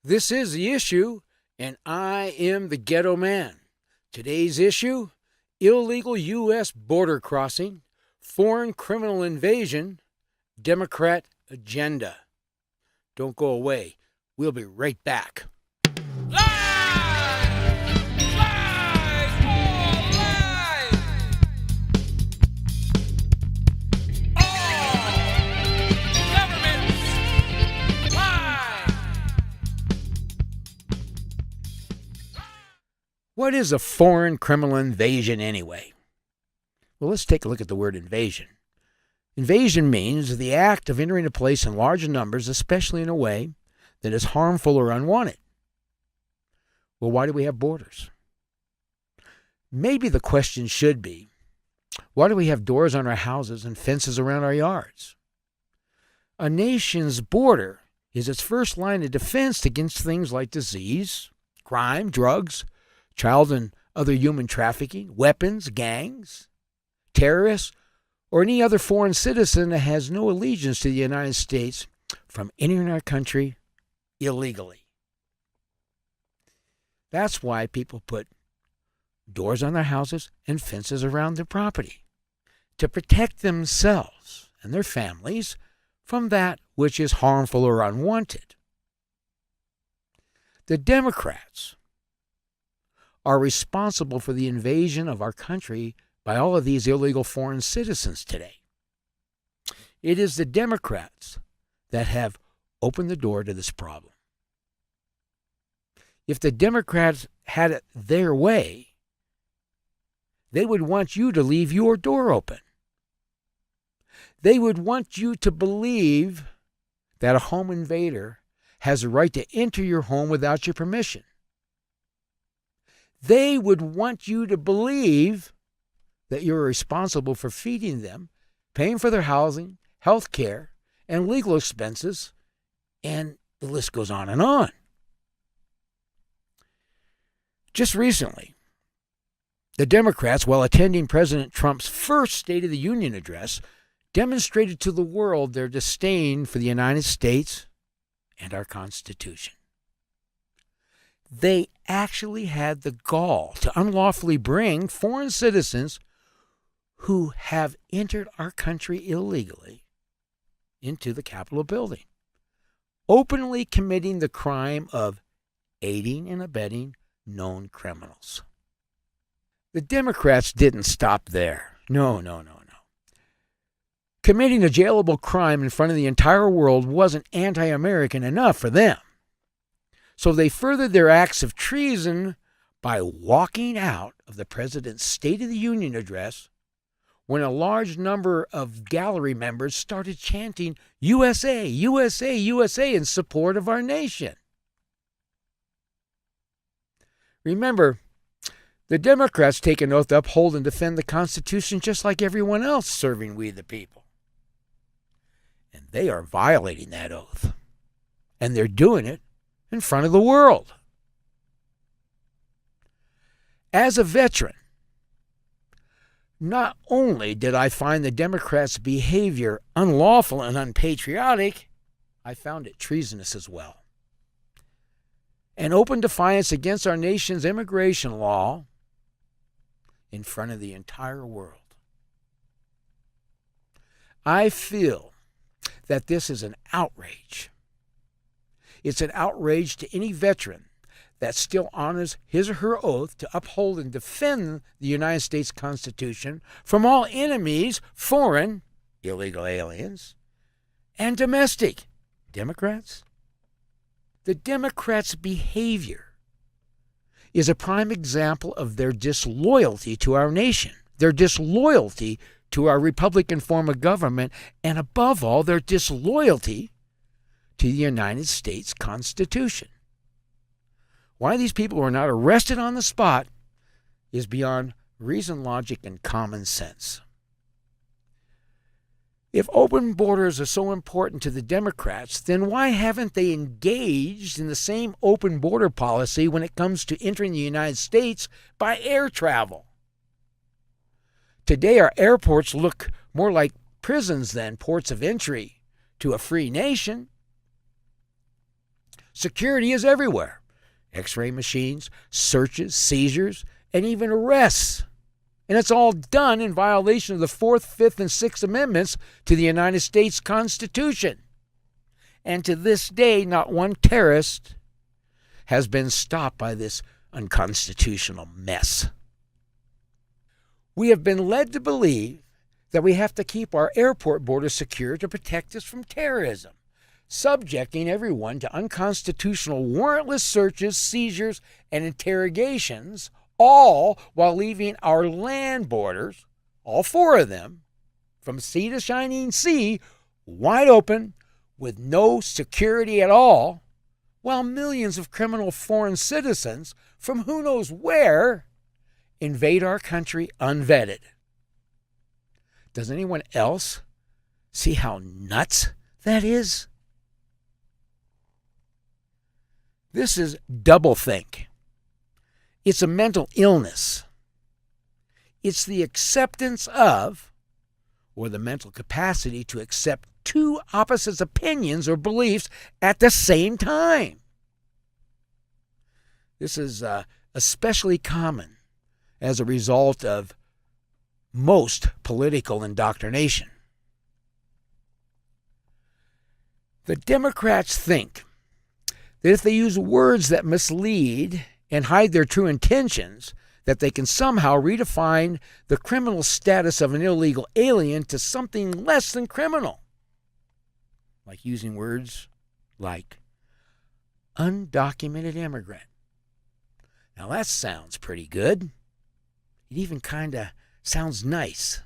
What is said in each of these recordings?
This is the issue, and I am the ghetto man. Today's issue: illegal U.S. border crossing, foreign criminal invasion, Democrat agenda. Don't go away. We'll be right back. What is a foreign criminal invasion anyway? Well, let's take a look at the word invasion. Invasion means the act of entering a place in large numbers, especially in a way that is harmful or unwanted. Well, why do we have borders? Maybe the question should be, why do we have doors on our houses and fences around our yards? A nation's border is its first line of defense against things like disease, crime, drugs, child and other human trafficking, weapons, gangs, terrorists, or any other foreign citizen that has no allegiance to the United States from entering our country illegally. That's why people put doors on their houses and fences around their property, to protect themselves and their families from that which is harmful or unwanted. The Democrats are responsible for the invasion of our country by all of these illegal foreign citizens today. It is the Democrats that have opened the door to this problem. If the Democrats had it their way, they would want you to leave your door open. They would want you to believe that a home invader has a right to enter your home without your permission. They would want you to believe that you're responsible for feeding them, paying for their housing, health care, and legal expenses, and the list goes on and on. Just recently, the Democrats, while attending President Trump's first State of the Union address, demonstrated to the world their disdain for the United States and our Constitution. They actually had the gall to unlawfully bring foreign citizens who have entered our country illegally into the Capitol building, openly committing the crime of aiding and abetting known criminals. The Democrats didn't stop there. No. Committing a jailable crime in front of the entire world wasn't anti-American enough for them. So they furthered their acts of treason by walking out of the president's State of the Union address when a large number of gallery members started chanting, USA, USA, USA, in support of our nation. Remember, the Democrats take an oath to uphold and defend the Constitution just like everyone else serving we the people. And they are violating that oath. And they're doing it in front of the world. As a veteran, not only did I find the Democrats' behavior unlawful and unpatriotic, I found it treasonous as well. An open defiance against our nation's immigration law in front of the entire world. I feel that this is an outrage. It's an outrage to any veteran that still honors his or her oath to uphold and defend the United States Constitution from all enemies, foreign, illegal aliens, and domestic, Democrats. The Democrats' behavior is a prime example of their disloyalty to our nation, their disloyalty to our Republican form of government, and above all, their disloyalty to the United States Constitution. Why these people are not arrested on the spot is beyond reason, logic, and common sense. If open borders are so important to the Democrats, then why haven't they engaged in the same open border policy when it comes to entering the United States by air travel? Today, our airports look more like prisons than ports of entry to a free nation. Security is everywhere. X-ray machines, searches, seizures, and even arrests. And it's all done in violation of the 4th, 5th, and 6th Amendments to the United States Constitution. And to this day, not one terrorist has been stopped by this unconstitutional mess. We have been led to believe that we have to keep our airport borders secure to protect us from terrorism, subjecting everyone to unconstitutional warrantless searches, seizures, and interrogations, all while leaving our land borders, all 4 of them, from sea to shining sea, wide open, with no security at all, while millions of criminal foreign citizens from who knows where invade our country unvetted. Does anyone else see how nuts that is? This is doublethink. It's a mental illness. It's the acceptance of, or the mental capacity to accept 2 opposite opinions or beliefs at the same time. This is especially common as a result of most political indoctrination. The Democrats think that if they use words that mislead and hide their true intentions, that they can somehow redefine the criminal status of an illegal alien to something less than criminal. Like using words like undocumented immigrant. Now that sounds pretty good. It even kind of sounds nice.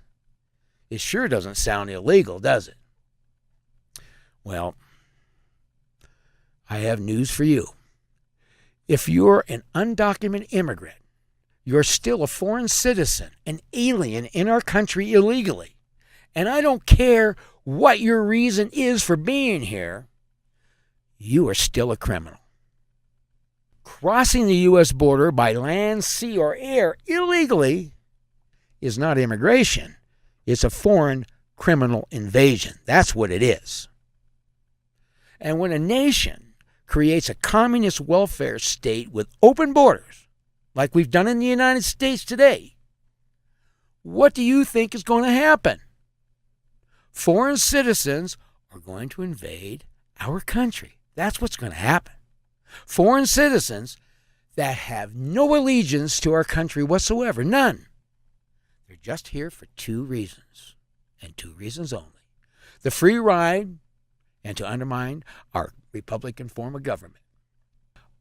It sure doesn't sound illegal, does it? Well, I have news for you. If you're an undocumented immigrant, you're still a foreign citizen, an alien in our country illegally. And I don't care what your reason is for being here, you are still a criminal. Crossing the U.S. border by land, sea, or air illegally is not immigration. It's a foreign criminal invasion. That's what it is. And when a nation creates a communist welfare state with open borders, like we've done in the United States today, what do you think is going to happen? Foreign citizens are going to invade our country. That's what's going to happen. Foreign citizens that have no allegiance to our country whatsoever, none. They're just here for 2 reasons, and 2 reasons only. The free ride and to undermine our Republican form of government.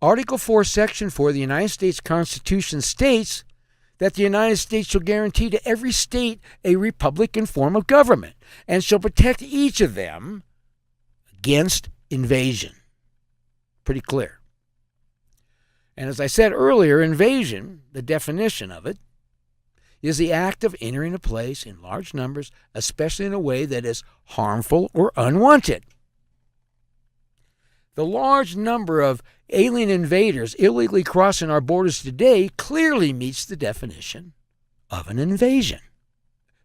Article 4, Section 4 of the United States Constitution states that the United States shall guarantee to every state a Republican form of government and shall protect each of them against invasion. Pretty clear. And as I said earlier, invasion, the definition of it, is the act of entering a place in large numbers, especially in a way that is harmful or unwanted. The large number of alien invaders illegally crossing our borders today clearly meets the definition of an invasion.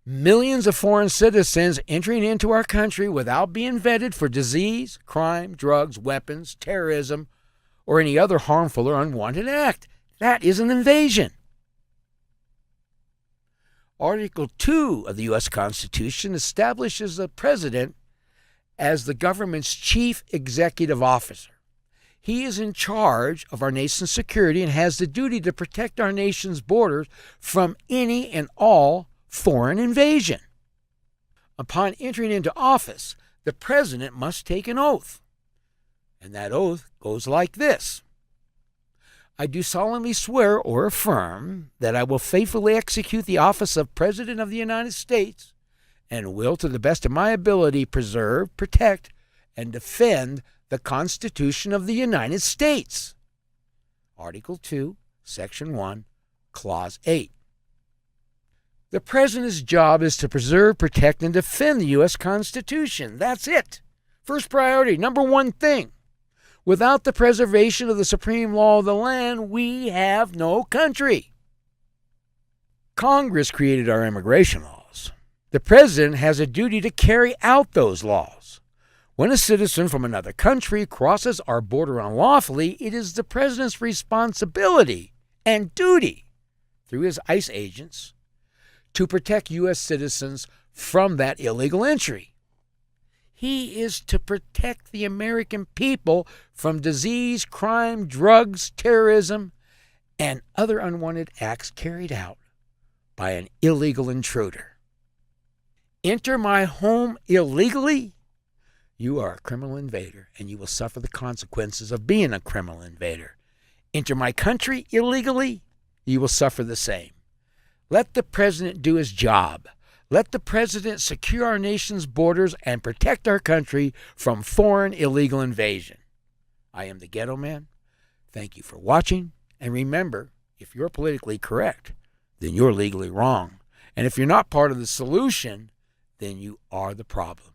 Millions of foreign citizens entering into our country without being vetted for disease, crime, drugs, weapons, terrorism, or any other harmful or unwanted act. That is an invasion. Article 2 of the U.S. Constitution establishes the president as the government's chief executive officer. He is in charge of our nation's security and has the duty to protect our nation's borders from any and all foreign invasion. Upon entering into office, the president must take an oath. And that oath goes like this. I do solemnly swear or affirm that I will faithfully execute the office of President of the United States and will, to the best of my ability, preserve, protect, and defend the Constitution of the United States. Article 2, Section 1, Clause 8. The President's job is to preserve, protect, and defend the U.S. Constitution. That's it. First priority, number 1 thing. Without the preservation of the supreme law of the land, we have no country. Congress created our immigration laws. The President has a duty to carry out those laws. When a citizen from another country crosses our border unlawfully, it is the president's responsibility and duty, through his ICE agents, to protect U.S. citizens from that illegal entry. He is to protect the American people from disease, crime, drugs, terrorism, and other unwanted acts carried out by an illegal intruder. Enter my home illegally? You are a criminal invader, and you will suffer the consequences of being a criminal invader. Enter my country illegally? You will suffer the same. Let the president do his job. Let the president secure our nation's borders and protect our country from foreign illegal invasion. I am the Ghetto Man. Thank you for watching. And remember, if you're politically correct, then you're legally wrong. And if you're not part of the solution, then you are the problem.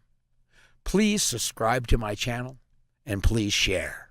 Please subscribe to my channel and please share.